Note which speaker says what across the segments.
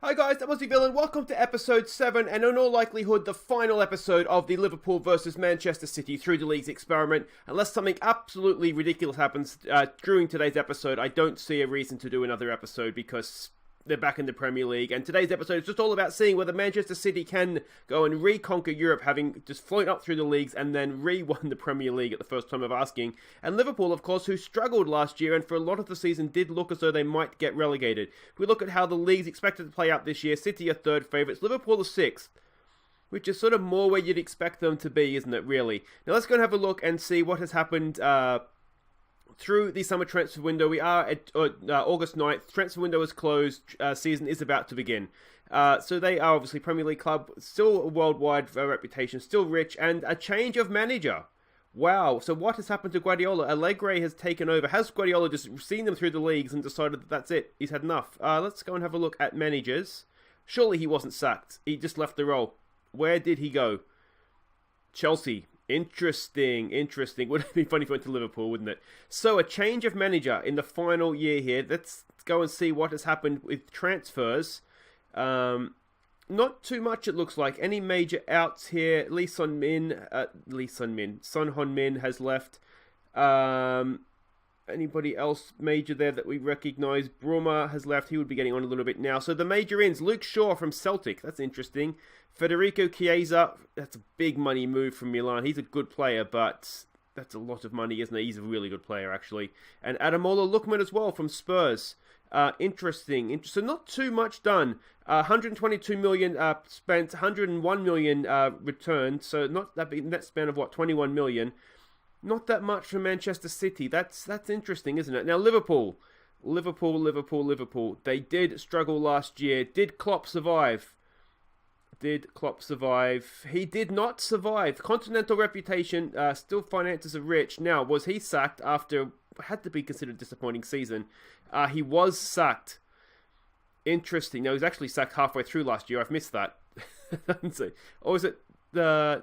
Speaker 1: Hi guys, that was the villain. Welcome to episode 7, and in all likelihood, the final episode of the Liverpool versus Manchester City through the league's experiment. Unless something absolutely ridiculous happens during today's episode, I don't see a reason to do another episode because they're back in the Premier League. And today's episode is just all about seeing whether Manchester City can go and reconquer Europe, having just flown up through the leagues and then re-won the Premier League at the first time of asking. And Liverpool, of course, who struggled last year and for a lot of the season did look as though they might get relegated. If we look at how the league's expected to play out this year, City are third favourites, Liverpool are sixth, which is sort of more where you'd expect them to be, isn't it, really? Now let's go and have a look and see what has happened through the summer transfer window. We are at August 9th. Transfer window is closed. Season is about to begin. So they are obviously Premier League club, still a worldwide reputation, still rich, and a change of manager. Wow. So what has happened to Guardiola? Allegri has taken over. Has Guardiola just seen them through the leagues and decided that that's it? He's had enough. Let's go and have a look at managers. Surely he wasn't sacked. He just left the role. Where did he go? Chelsea. Interesting. Would have been funny if he went to Liverpool, wouldn't it? So a change of manager in the final year here. Let's go and see what has happened with transfers. Not too much, it looks like. Any major outs here? Son Heung-min has left. Anybody else major there that we recognise? Bruma has left. He would be getting on a little bit now. So the major ins. Luke Shaw from Celtic. That's interesting. Federico Chiesa. That's a big money move from Milan. He's a good player, but that's a lot of money, isn't it? He's a really good player, actually. And Ademola Lookman as well from Spurs. Interesting. So not too much done. 122 million spent. 101 million returned. So not that big net span of 21 million. Not that much from Manchester City. That's interesting, isn't it? Now, Liverpool. They did struggle last year. Did Klopp survive? He did not survive. Continental reputation, still finances are rich. Now, was he sacked after what had to be considered a disappointing season? He was sacked. Interesting. No, he was actually sacked halfway through last year. I've missed that. Or was it the...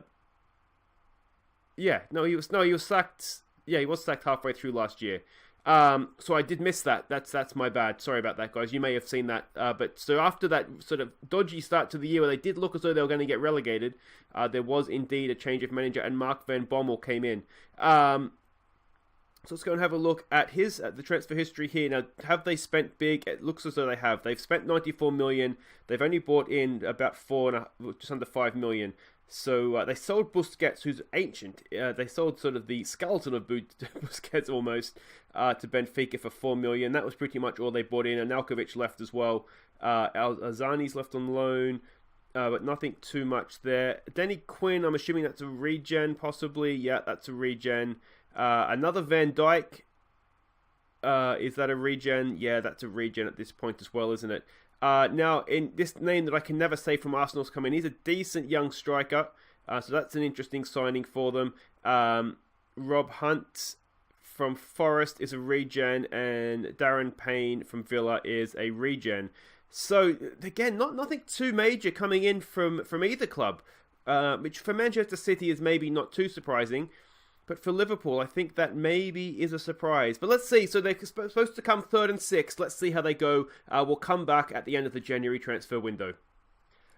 Speaker 1: Yeah, he was sacked. Yeah, he was sacked halfway through last year. So I did miss that. That's my bad. Sorry about that, guys. You may have seen that. But so after that sort of dodgy start to the year where they did look as though they were going to get relegated, there was indeed a change of manager and Mark van Bommel came in. So let's go and have a look at the transfer history here. Now, have they spent big? It looks as though they have. They've spent 94 million. They've only bought in about just under 5 million. So they sold Busquets, who's ancient. They sold sort of the skeleton of Busquets almost to Benfica for 4 million. That was pretty much all they bought in. And Alkovic left as well. Azani's left on loan, but nothing too much there. Danny Quinn, I'm assuming that's a regen, possibly. Yeah, that's a regen. Another Van Dijk. Is that a regen? Yeah, that's a regen at this point as well, isn't it? Now, in this name that I can never say from Arsenal's come in, he's a decent young striker, so that's an interesting signing for them. Rob Hunt from Forest is a regen, and Darren Payne from Villa is a regen. So, again, nothing too major coming in from either club, which for Manchester City is maybe not too surprising. But for Liverpool, I think that maybe is a surprise. But let's see. So they're supposed to come 3rd and 6th. Let's see how they go. We'll come back at the end of the January transfer window.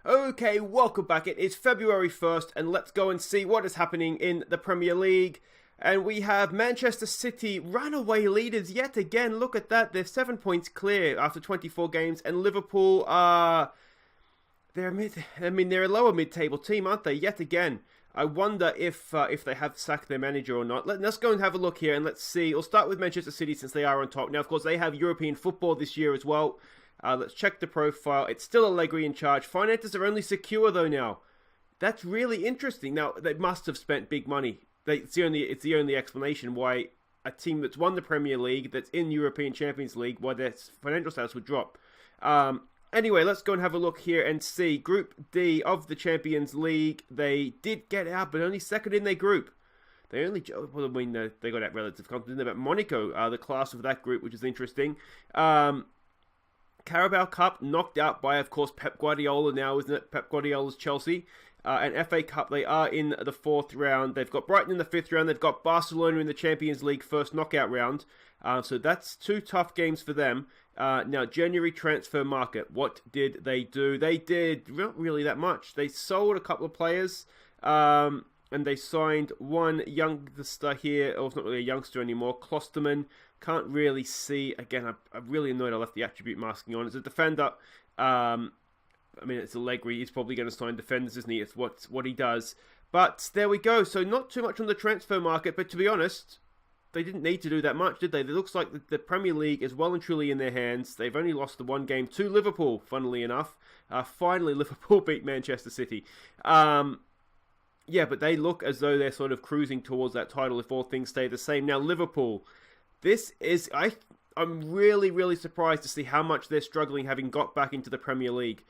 Speaker 1: Okay, welcome back. It is February 1st, and let's go and see what is happening in the Premier League. And we have Manchester City runaway leaders yet again. Look at that. They're 7 points clear after 24 games. And Liverpool are... they're a lower mid-table team, aren't they? Yet again. I wonder if they have sacked their manager or not. Let's go and have a look here and let's see. We'll start with Manchester City since they are on top. Now, of course, they have European football this year as well. Let's check the profile. It's still Allegri in charge. Finances are only secure, though, now. That's really interesting. Now, they must have spent big money. It's the only explanation why a team that's won the Premier League, that's in European Champions League, why their financial status would drop. Anyway, let's go and have a look here and see. Group D of the Champions League. They did get out, but only second in their group. They got out relative confidence about Monaco, the class of that group, which is interesting. Carabao Cup knocked out by, of course, Pep Guardiola now, isn't it? Pep Guardiola's Chelsea. and FA Cup, they are in the 4th round. They've got Brighton in the 5th round. They've got Barcelona in the Champions League first knockout round. So that's 2 tough games for them. Now, January transfer market. What did they do? They did not really that much. They sold a couple of players, and they signed one youngster here. Oh, it's not really a youngster anymore. Klosterman. Can't really see. Again, I'm really annoyed I left the attribute masking on. It's a defender. I mean, it's Allegri. He's probably going to sign defenders, isn't he? It's what he does. But there we go. So not too much on the transfer market. But to be honest, they didn't need to do that much, did they? It looks like the Premier League is well and truly in their hands. They've only lost the one game to Liverpool, funnily enough. Finally, Liverpool beat Manchester City. Yeah, but they look as though they're sort of cruising towards that title if all things stay the same. Now, Liverpool. This is... I'm really, really surprised to see how much they're struggling having got back into the Premier League.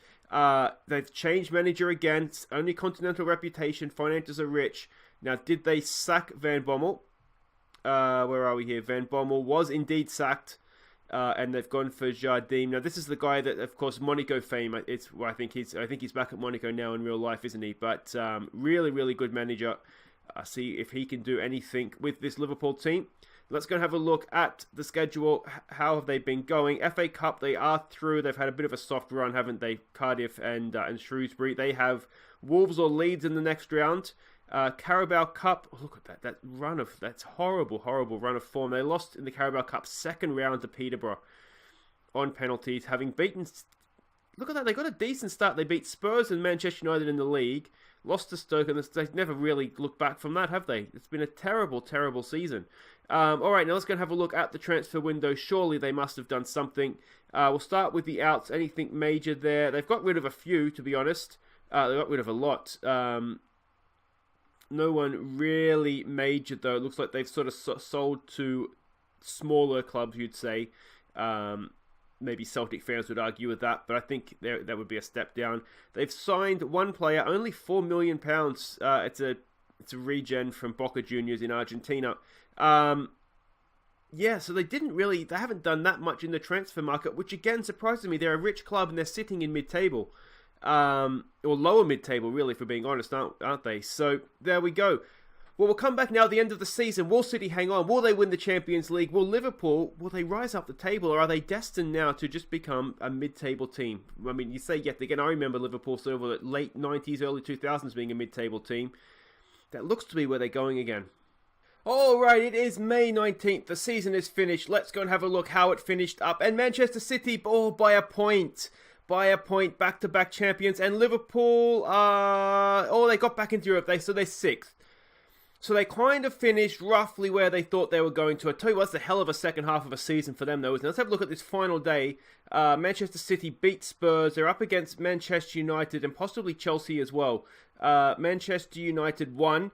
Speaker 1: They've changed manager again. It's only continental reputation. Finances are rich. Now, did they sack Van Bommel? Where are we here? Van Bommel was indeed sacked. And they've gone for Jardim. Now, this is the guy that, of course, Monaco fame. I think he's back at Monaco now in real life, isn't he? But really, really good manager. See if he can do anything with this Liverpool team. Let's go and have a look at the schedule. How have they been going? FA Cup, they are through. They've had a bit of a soft run, haven't they? Cardiff and Shrewsbury. They have Wolves or Leeds in the next round. Carabao Cup. Oh, look at that run of... That's horrible run of form. They lost in the Carabao Cup 2nd round to Peterborough on penalties, having beaten... Look at that. They got a decent start. They beat Spurs and Manchester United in the league. Lost to Stoke, and they've never really looked back from that, have they? It's been a terrible, terrible season. Alright, now let's go and have a look at the transfer window. Surely they must have done something. We'll start with the outs. Anything major there? They've got rid of a few, to be honest. They got rid of a lot. No one really major, though. It looks like they've sort of sold to smaller clubs, you'd say. Maybe Celtic fans would argue with that, but I think that would be a step down. They've signed one player, only £4 million. It's a regen from Boca Juniors in Argentina. Yeah, so they haven't done that much in the transfer market, which again surprises me. They're a rich club and they're sitting in mid-table. Or lower mid-table, really, if we're being honest, aren't they? So there we go. Well, we'll come back now at the end of the season. Will City hang on? Will they win the Champions League? Will Liverpool, will they rise up the table? Or are they destined now to just become a mid-table team? I mean, you say yet again, I remember Liverpool sort of the late 90s, early 2000s being a mid-table team. That looks to be where they're going again. Alright, it is May 19th. The season is finished. Let's go and have a look how it finished up. And Manchester City, by a point. By a point, back-to-back champions. And Liverpool, they got back into Europe. So they're 6th. So they kind of finished roughly where they thought they were going to. I tell you what, it's a hell of a second half of a season for them, though, isn't it? Let's have a look at this final day. Manchester City beat Spurs. They're up against Manchester United and possibly Chelsea as well. Manchester United won.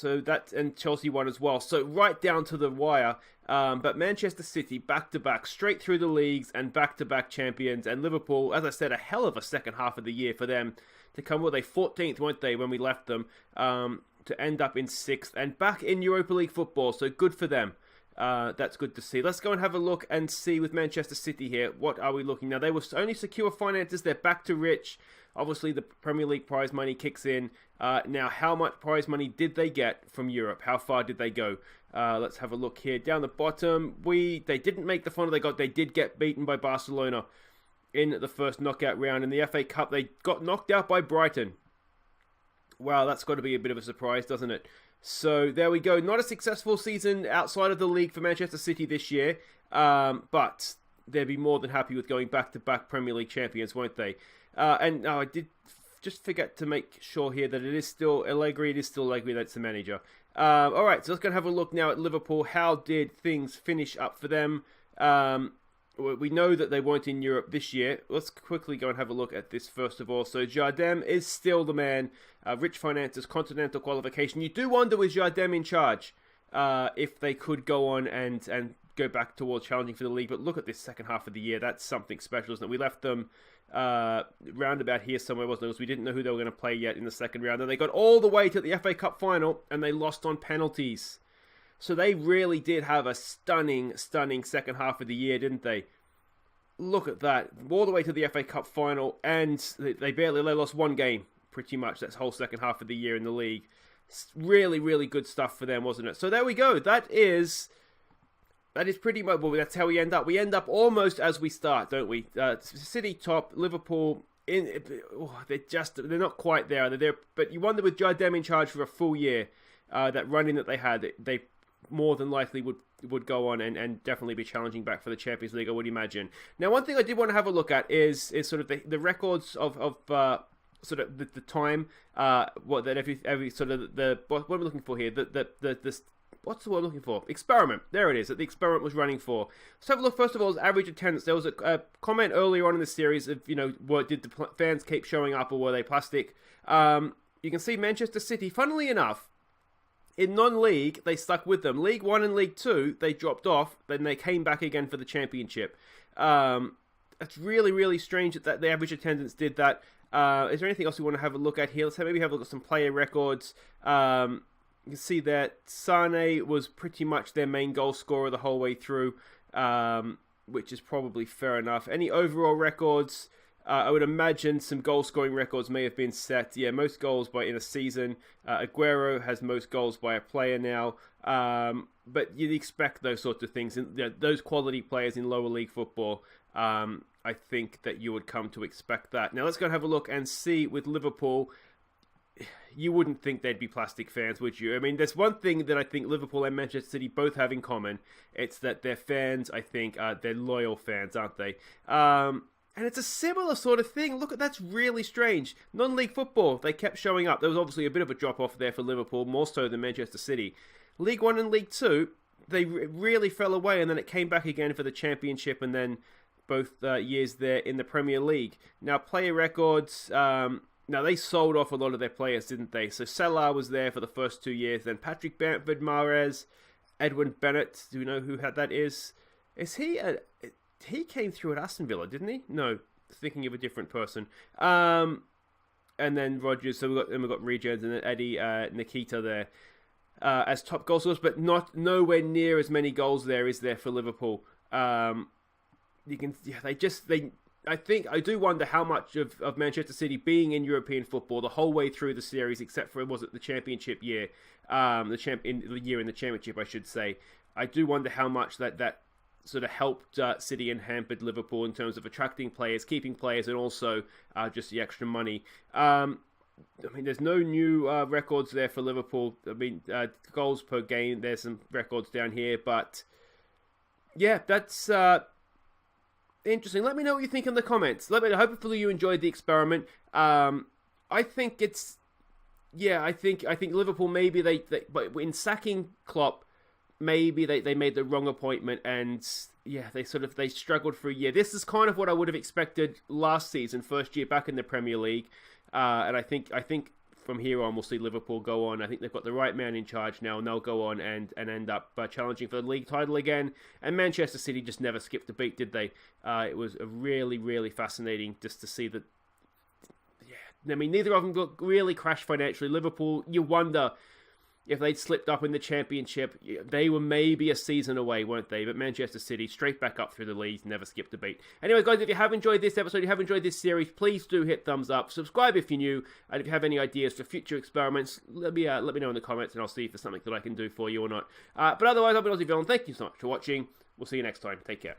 Speaker 1: And Chelsea won as well. So right down to the wire. But Manchester City back-to-back, straight through the leagues and back-to-back champions. And Liverpool, as I said, a hell of a second half of the year for them to come. Well, they 14th, weren't they, when we left them? To end up in 6th and back in Europa League football. So good for them. That's good to see. Let's go and have a look and see with Manchester City here. What are we looking now? They were only secure finances. They're back to rich. Obviously, the Premier League prize money kicks in. Now, how much prize money did they get from Europe? How far did they go? Let's have a look here. Down the bottom, they didn't make the final. They did get beaten by Barcelona in the first knockout round. In the FA Cup, they got knocked out by Brighton. Wow, that's got to be a bit of a surprise, doesn't it? So there we go. Not a successful season outside of the league for Manchester City this year. But they'll be more than happy with going back-to-back Premier League champions, won't they? I did just forget to make sure here that it is still Allegri. It is still Allegri, that's the manager. Alright, so let's go and have a look now at Liverpool. How did things finish up for them? We know that they weren't in Europe this year. Let's quickly go and have a look at this first of all. So Jardim is still the man. Rich finances, continental qualification. You do wonder with Jardim in charge if they could go on and go back towards challenging for the league. But look at this second half of the year. That's something special, isn't it? We left them round about here somewhere, wasn't it? Because we didn't know who they were going to play yet in the second round. And they got all the way to the FA Cup final and they lost on penalties. So they really did have a stunning second half of the year, didn't they? Look at that. All the way to the FA Cup final, and they lost one game pretty much that whole second half of the year in the league. Really, really good stuff for them, wasn't it? So there we go. That is pretty much, well, that's how we end up. We end up almost as we start, don't we? City top, Liverpool they're not quite there. They're there, but you wonder with Jardem in charge for a full year, that running that they had, they more than likely would go on and definitely be challenging back for the Champions League, I would imagine. Now, one thing I did want to have a look at is sort of the records of sort of the time, what am I looking for here? What's the word I'm looking for? Experiment. There it is, that the experiment was running for. Let's have a look, first of all, as average attendance. There was a comment earlier on in the series of, did the fans keep showing up or were they plastic? You can see Manchester City, funnily enough, in non-league, they stuck with them. League 1 and League 2, they dropped off, then they came back again for the Championship. It's really, really strange that the average attendance did that. Is there anything else we want to have a look at here? Let's maybe have a look at some player records. You can see that Sane was pretty much their main goal scorer the whole way through, which is probably fair enough. Any overall records? I would imagine some goal-scoring records may have been set. Yeah, most goals in a season. Aguero has most goals by a player now. But you'd expect those sorts of things. Those quality players in lower league football, I think that you would come to expect that. Now let's go and have a look and see with Liverpool. You wouldn't think they'd be plastic fans, would you? I mean, there's one thing that I think Liverpool and Manchester City both have in common. It's that their fans, I think, they're loyal fans, aren't they? And it's a similar sort of thing. Look, that's really strange. Non-league football, they kept showing up. There was obviously a bit of a drop-off there for Liverpool, more so than Manchester City. League 1 and League 2, they really fell away, and then it came back again for the Championship, and then both years there in the Premier League. Now, player records... Now, they sold off a lot of their players, didn't they? So, Salah was there for the first 2 years. Then Patrick Bamford, Mahrez, Edwin Bennett. Do you know who that is? Is he... He came through at Aston Villa, didn't he? No, thinking of a different person. And then Rodgers. So we've got Regens and then Eddie Nikita there as top goal scorers, but nowhere near as many goals there is there for Liverpool. I do wonder how much of Manchester City being in European football the whole way through the series, except for the Championship year, the year in the Championship, I should say. I do wonder how much that sort of helped City and hampered Liverpool in terms of attracting players, keeping players, and also just the extra money. I mean, there's no new records there for Liverpool. I mean, goals per game, there's some records down here, but yeah, that's interesting. Let me know what you think in the comments. Hopefully you enjoyed the experiment. I think Liverpool, maybe but in sacking Klopp, maybe they made the wrong appointment, and yeah, they struggled for a year. This is kind of what I would have expected last season, first year back in the Premier League, and I think from here on we'll see Liverpool go on. I think they've got the right man in charge now, and they'll go on and end up challenging for the league title again. And Manchester City just never skipped a beat, did they? It was a really, really fascinating just to see that. Yeah, I mean, neither of them got really crashed financially. Liverpool, you wonder if they'd slipped up in the Championship, they were maybe a season away, weren't they? But Manchester City, straight back up through the league, never skipped a beat. Anyway, guys, if you have enjoyed this episode, you have enjoyed this series, please do hit thumbs up. Subscribe if you're new, and if you have any ideas for future experiments, let me know in the comments, and I'll see if there's something that I can do for you or not. But otherwise, I've been Aussie Villain. Thank you so much for watching. We'll see you next time. Take care.